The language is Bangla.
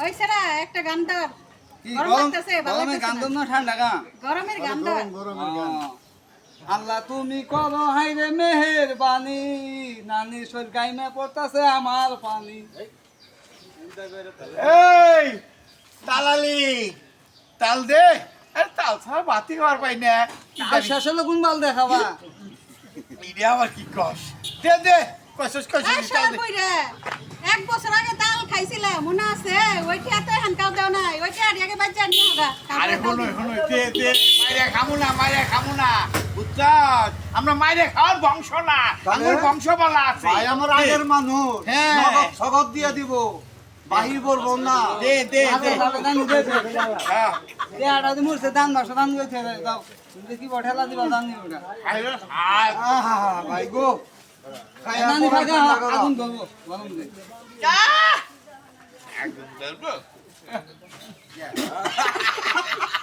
ওই সেরা একটা গান দাও কি গরমের গান দাও না ঠান্ডা গান? গরমের গান দাও আল্লাহ তুমি করো হাইরে মেহেরবানি, নানি শরীর গাইমা পড়তাছে আমার পানি। এই তালালি তাল দে। আরে তাল ছাড়া বাতি হওয়ার পাই না। আর শেষ হলো কোন বাল দেখাবা? মিডিয়া আবার কি কস? দে দে কইছস এই তাল শালা দে। কইরে এক বছর আগে তাল খাইছিলা মনে আছে ওইটা এত হানকাও দাও না ওইটা আগে বাচ্চা নিয়ে হোগা আরে হলো হলো দে দে মাইরে খামু না বুঝছ? আমরা মাইরে খাওয়ার বংশ না, আমার বংশ বলা আছে। ভাই আমার আগের মানুষ, হ্যাঁ। নগদ সগদ দিয়ে দিব, বাহির বলবো না। দে দে দে হ্যাঁ দে আড়া দি মুরছে দান মাস দান গইছে দাও দেখি বঠেলা দিবা দান নি ওটা। আরে হাই আহা ভাই গো খায়া নানি খাগা আগুন দেবো গরম দে। একদম দেব